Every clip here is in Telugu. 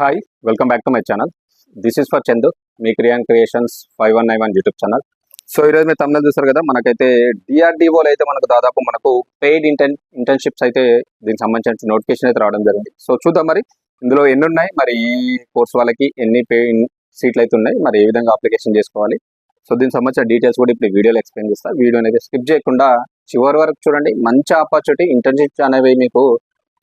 Hi welcome back to my channel. This is for Chandu, మీ క్రియాన్ క్రియేషన్స్ 5191 యూట్యూబ్ ఛానల్. సో ఈరోజు మీరు తమిళ చూసారు కదా, మనకైతే డిఆర్డిఓలో అయితే మనకు పెయిడ్ ఇంటర్న్షిప్స్ అయితే దీనికి సంబంధించిన నోటిఫికేషన్ అయితే రావడం జరిగింది. సో చూద్దాం మరి ఇందులో ఎన్ని ఉన్నాయి, మరి ఈ కోర్స్ వాళ్ళకి ఎన్ని సీట్లు అయితే ఉన్నాయి, మరి ఏ విధంగా అప్లికేషన్ చేసుకోవాలి. సో దీనికి సంబంధించిన డీటెయిల్స్ కూడా ఇప్పుడు వీడియోలో ఎక్స్ప్లెయిన్ చేస్తాను. వీడియోని అయితే స్కిప్ చేయకుండా చివరి వరకు చూడండి. మంచి ఆపర్చునిటీ, ఇంటర్న్షిప్స్ అనేవి మీకు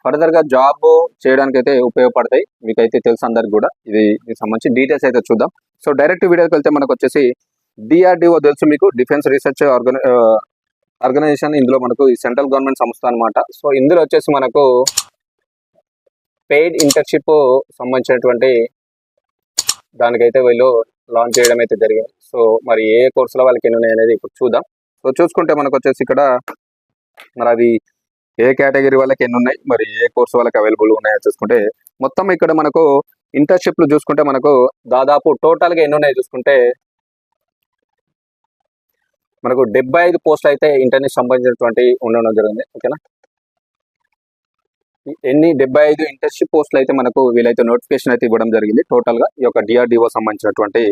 ఫర్దర్గా జాబ్ చేయడానికి అయితే ఉపయోగపడతాయి. మీకైతే తెలుసు అందరికి కూడా. దీనికి సంబంధించి డీటెయిల్స్ అయితే చూద్దాం. సో డైరెక్ట్ వీడియోకి వెళ్తే మనకు వచ్చేసి డిఆర్డిఓ తెలుసు మీకు, డిఫెన్స్ రీసెర్చ్ ఆర్గనైజేషన్. ఇందులో మనకు ఈ సెంట్రల్ గవర్నమెంట్ సంస్థ అనమాట. సో ఇందులో వచ్చేసి మనకు పెయిడ్ ఇంటర్న్షిప్ సంబంధించినటువంటి దానికైతే వీళ్ళు లాంచ్ చేయడం అయితే జరిగింది. సో మరి ఏ కోర్సులో వాళ్ళకి ఎన్ని ఉన్నాయి అనేది ఇప్పుడు చూద్దాం. సో చూసుకుంటే మనకు వచ్చేసి ఇక్కడ మరి అది ఏ కేటగిరీ వాళ్ళకి ఎన్ని ఉన్నాయి, మరి ఏ కోర్సు వాళ్ళకి అవైలబుల్ ఉన్నాయో చూసుకుంటే మొత్తం ఇక్కడ మనకు ఇంటర్న్షిప్లు చూసుకుంటే మనకు దాదాపు టోటల్గా ఎన్ని ఉన్నాయి చూసుకుంటే మనకు 75 పోస్టులు అయితే ఇంటర్న్షిప్ సంబంధించినటువంటి ఉండడం జరిగింది. ఓకేనా, ఎన్ని 75 ఇంటర్న్షిప్ పోస్టులు అయితే మనకు వీలైతే నోటిఫికేషన్ అయితే ఇవ్వడం జరిగింది టోటల్గా ఈ యొక్క డిఆర్డిఓ సంబంధించినటువంటి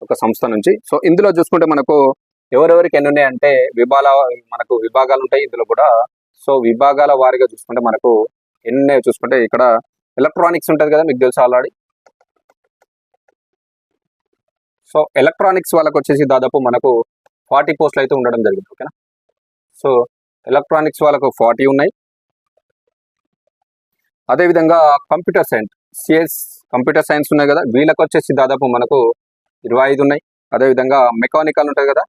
ఒక సంస్థ నుంచి. సో ఇందులో చూసుకుంటే మనకు ఎవరెవరికి ఎన్ని ఉన్నాయి అంటే మనకు విభాగాలు ఉంటాయి ఇందులో కూడా. సో విభాగాల వారీగా చూసుకుంటే మనకు ఎన్ని చూసుకుంటే ఇక్కడ ఎలక్ట్రానిక్స్ ఉంటుంది కదా, మీకు తెలుసు ఆల్రెడీ. సో ఎలక్ట్రానిక్స్ వాళ్ళకి వచ్చేసి దాదాపు మనకు 40 పోస్టులు అయితే ఉండడం జరిగింది. ఓకేనా, సో ఎలక్ట్రానిక్స్ వాళ్ళకు 40 ఉన్నాయి. అదేవిధంగా computer science, CS computer science ఉన్నాయి కదా, వీళ్ళకి వచ్చేసి దాదాపు మనకు 25 ఉన్నాయి. అదేవిధంగా మెకానికల్ ఉంటుంది కదా,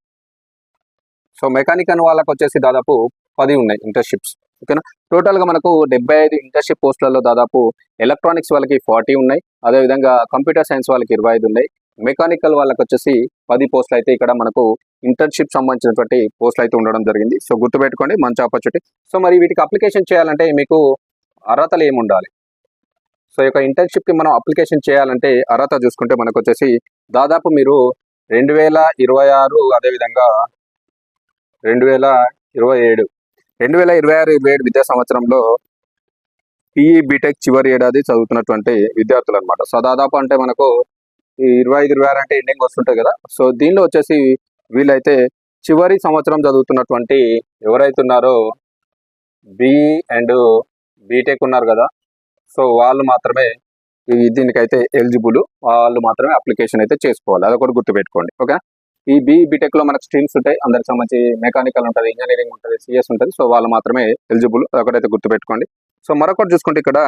సో మెకానికల్ వాళ్ళకి వచ్చేసి దాదాపు 10 ఉన్నాయి ఇంటర్న్షిప్స్. ఓకేనా, టోటల్గా మనకు 75 ఇంటర్న్షిప్ పోస్టులలో దాదాపు ఎలక్ట్రానిక్స్ వాళ్ళకి 40 ఉన్నాయి. అదేవిధంగా కంప్యూటర్ సైన్స్ వాళ్ళకి 25 ఉన్నాయి. మెకానికల్ వాళ్ళకి వచ్చేసి 10 పోస్టులు అయితే ఇక్కడ మనకు ఇంటర్న్షిప్ సంబంధించినటువంటి పోస్టులు అయితే ఉండడం జరిగింది. సో గుర్తుపెట్టుకోండి, మంచి ఆపర్చునిటీ. సో మరి వీటికి అప్లికేషన్ చేయాలంటే మీకు అర్హతలు ఏమి ఉండాలి? సో ఈ యొక్క ఇంటర్న్షిప్కి మనం అప్లికేషన్ చేయాలంటే అర్హత చూసుకుంటే మనకు వచ్చేసి దాదాపు మీరు 2026 అదేవిధంగా 2026-27 విద్యా సంవత్సరంలో పిఈ బీటెక్ చివరి ఏడాది చదువుతున్నటువంటి విద్యార్థులు అనమాట. సో దాదాపు అంటే మనకు ఈ 25-26 అంటే ఎండింగ్ వస్తుంటాయి కదా. సో దీనిలో వచ్చేసి వీళ్ళైతే చివరి సంవత్సరం చదువుతున్నటువంటి ఎవరైతే ఉన్నారో బిఈ అండ్ బీటెక్ ఉన్నారు కదా, సో వాళ్ళు మాత్రమే దీనికైతే ఎలిజిబుల్, వాళ్ళు మాత్రమే అప్లికేషన్ అయితే చేసుకోవాలి. అది కూడా గుర్తుపెట్టుకోండి. ఓకే, ఈ బిఈ బీటెక్ లో మనకు స్ట్రీమ్స్ ఉంటాయి. అందరికి సంబంధించి మెకానికల్ ఉంటుంది, ఇంజనీరింగ్ ఉంటుంది, సిఎస్ ఉంటుంది. సో వాళ్ళు మాత్రమే ఎలిజిబుల్, అదొకటైతే గుర్తుపెట్టుకోండి. సో మరొకటి చూసుకుంటే ఇక్కడ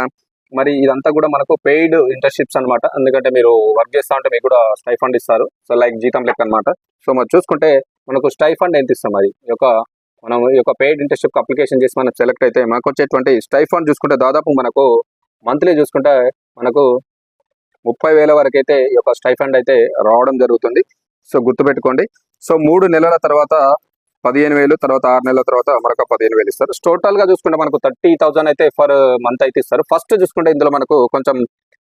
మరి ఇదంతా కూడా మనకు పెయిడ్ ఇంటర్న్షిప్స్ అనమాట. ఎందుకంటే మీరు వర్క్ చేస్తా ఉంటే మీకు కూడా స్టైఫండ్ ఇస్తారు. సో లైక్ జీతం లెక్క అనమాట. సో మరి చూసుకుంటే మనకు స్టైఫండ్ ఎంత ఇస్తాం, మరి మనం ఈ యొక్క పెయిడ్ ఇంటర్న్షిప్ అప్లికేషన్ చేసి మనం సెలెక్ట్ అయితే మనకు వచ్చేటువంటి స్టైఫండ్ చూసుకుంటే దాదాపు మనకు మంత్లీ చూసుకుంటే మనకు 30,000 వరకు అయితే ఈ యొక్క స్టైఫండ్ అయితే రావడం జరుగుతుంది. సో గుర్తుపెట్టుకోండి. సో 3 నెలల తర్వాత 15,000, తర్వాత 6 నెలల తర్వాత మరొక 15,000 ఇస్తారు. టోటల్ గా చూసుకుంటే మనకు 30,000 అయితే ఫర్ మంత్ అయితే ఇస్తారు. ఫస్ట్ చూసుకుంటే ఇందులో మనకు కొంచెం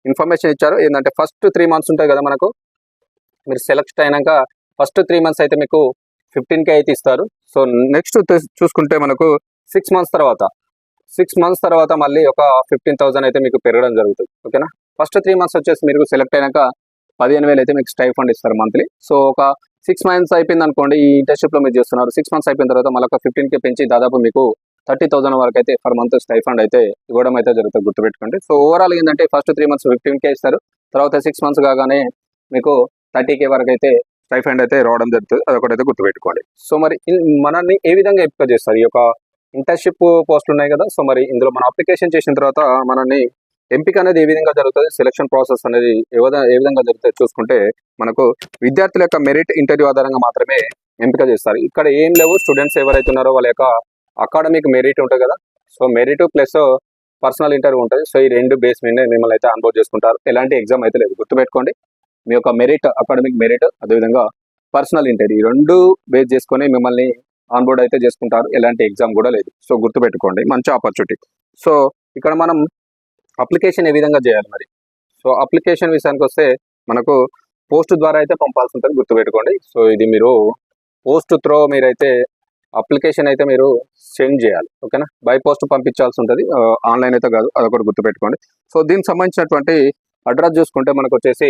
ఇన్ఫర్మేషన్ ఇచ్చారు. ఏంటంటే ఫస్ట్ 3 మంత్స్ ఉంటాయి కదా మనకు, మీరు సెలెక్ట్ అయినాక ఫస్ట్ 3 మంత్స్ అయితే మీకు 15K అయితే ఇస్తారు. సో నెక్స్ట్ చూసుకుంటే మనకు 6 మంత్స్ తర్వాత మళ్ళీ ఒక 15,000 అయితే మీకు పెరగడం జరుగుతుంది. ఓకేనా, ఫస్ట్ 3 మంత్స్ వచ్చేసి మీరు సెలెక్ట్ అయినాక 15,000 అయితే మీకు స్టైఫండ్ ఇస్తారు మంత్లీ. సో ఒక 6 మంత్స్ అయిపోయింది అనుకోండి, ఈ ఇంటర్న్షిప్ లో మీరు చేస్తున్నారు. 6 మంత్స్ అయిపోయిన తర్వాత మళ్ళీ ఒక 15K పెంచి దాదాపు మీకు 30,000 వరకు అయితే పర్ మంత్ స్టైఫండ్ అయితే ఇవ్వడం అయితే జరుగుతుంది. గుర్తుపెట్టుకోండి. సో ఓవరాల్ ఏంటంటే ఫస్ట్ 3 మంత్స్ 15K ఇస్తారు, తర్వాత 6 మంత్స్ కాగానే మీకు 30K వరకు అయితే స్టైఫండ్ అయితే రావడం జరుగుతుంది. అదొకటైతే గుర్తుపెట్టుకోండి. సో మరి మనల్ని ఏ విధంగా ఎంపిక చేస్తారు? ఈ యొక్క ఇంటర్న్షిప్ పోస్టులు ఉన్నాయి కదా, సో మరి ఇందులో మనం అప్లికేషన్ చేసిన తర్వాత మనల్ని ఎంపిక అనేది ఏ విధంగా జరుగుతుంది, సెలక్షన్ ప్రాసెస్ అనేది ఏ విధంగా జరుగుతుంది చూసుకుంటే మనకు విద్యార్థుల యొక్క మెరిట్ ఇంటర్వ్యూ ఆధారంగా మాత్రమే ఎంపిక చేస్తారు. ఇక్కడ ఏం లేవు, స్టూడెంట్స్ ఎవరైతే ఉన్నారో వాళ్ళ యొక్క అకాడమిక్ మెరిట్ ఉంటుంది కదా, so merit plus personal interview ఉంటుంది. సో ఈ 2 బేస్ మీద మిమ్మల్ని అయితే ఆన్బోర్డ్ చేసుకుంటారు. ఎలాంటి ఎగ్జామ్ అయితే లేదు. గుర్తుపెట్టుకోండి, మీ యొక్క మెరిట్, అకాడమిక్ మెరిట్, అదేవిధంగా పర్సనల్ ఇంటర్వ్యూ, ఈ 2 బేస్ చేసుకొని మిమ్మల్ని ఆన్బోర్డ్ అయితే చేసుకుంటారు. ఎలాంటి ఎగ్జామ్ కూడా లేదు. సో గుర్తుపెట్టుకోండి, మంచి ఆపర్చునిటీ. సో ఇక్కడ మనం అప్లికేషన్ ఏ విధంగా చేయాలి మరి? సో అప్లికేషన్ విషయానికి వస్తే మనకు పోస్ట్ ద్వారా అయితే పంపాల్సి ఉంటుంది. గుర్తుపెట్టుకోండి. సో ఇది మీరు పోస్ట్ త్రో మీరైతే అప్లికేషన్ అయితే మీరు సెండ్ చేయాలి. ఓకేనా, బై పోస్ట్ పంపించాల్సి ఉంటుంది, ఆన్లైన్ అయితే కాదు. అదొకటి గుర్తుపెట్టుకోండి. సో దీనికి సంబంధించినటువంటి అడ్రస్ చూసుకుంటే మనకు వచ్చేసి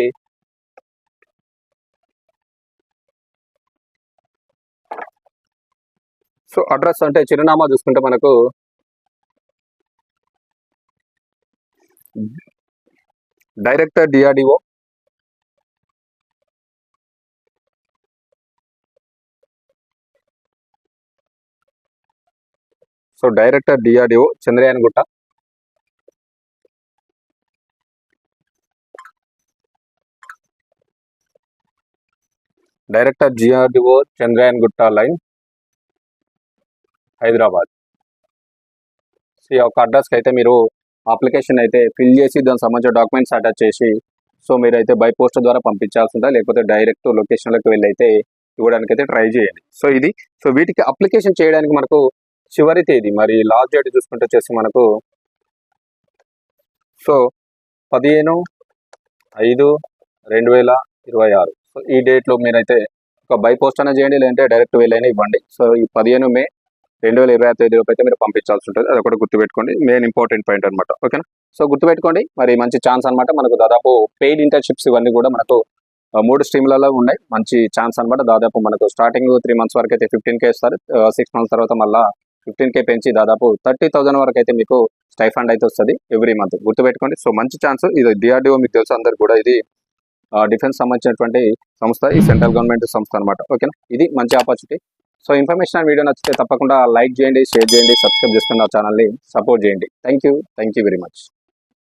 సో అడ్రస్ అంటే చిరునామా చూసుకుంటే మనకు director DRDO, so director DRDO Chandrayangutta, director DRDO Chandrayangutta line, Hyderabad. So ఈ యొక్క అడ్రస్కి అయితే మీరు అప్లికేషన్ అయితే ఫిల్ చేసి దానికి సంబంధించిన డాక్యుమెంట్స్ అటాచ్ చేసి సో మీరైతే బై పోస్ట్ ద్వారా పంపించాల్సి ఉందా, లేకపోతే డైరెక్ట్ లొకేషన్లోకి వెళ్ళి అయితే ఇవ్వడానికి అయితే ట్రై చేయండి. సో ఇది సో వీటికి అప్లికేషన్ చేయడానికి మనకు చివరి తేదీ మరి లాస్ట్ డేట్ చూసుకుంటే వచ్చేసి మనకు సో 15/5/2026. సో ఈ డేట్లో మీరైతే ఒక బై పోస్ట్ అయినా చేయండి, లేదంటే డైరెక్ట్ వెళ్ళైనా ఇవ్వండి. సో ఈ 15 మే 2026 తేదీలోపు అయితే మీరు పంపించాల్సి ఉంటుంది. అది ఒకటి గుర్తుపెట్టుకోండి, మెయిన్ ఇంపార్టెంట్ పాయింట్ అనమాట. ఓకేనా. సో గుర్తుపెట్టుకోండి, మరి మంచి ఛాన్స్ అనమాట. మనకు దాదాపు పెయిడ్ ఇంటర్న్షిప్స్ ఇవన్నీ కూడా మనకు 3 స్ట్రీమ్లలో ఉన్నాయి. మంచి ఛాన్స్ అనమాట. దాదాపు మనకు స్టార్టింగ్ 3 months వరకు అయితే 15K ఇస్తారు. 6 months తర్వాత మళ్ళీ 15K పెంచి దాదాపు 30,000 వరకు అయితే మీకు స్టైఫండ్ అయితే వస్తుంది ఎవ్రీ మంత్. గుర్తుపెట్టుకోండి. సో మంచి ఛాన్స్. ఇది డిఆర్డిఓ మీకు తెలుసు అందరు కూడా, ఇది డిఫెన్స్ సంబంధించినటువంటి సంస్థ, ఈ సెంట్రల్ గవర్నమెంట్ సంస్థ అనమాట. ఓకేనా. ఇది మంచి opportunity. So information and video నచ్చితే తప్పకుండా లైక్ చేయండి, షేర్ చేయండి, సబ్స్క్రైబ్ చేసుకుని నా ఛానల్ని సపోర్ట్ చేయండి. Thank you very much.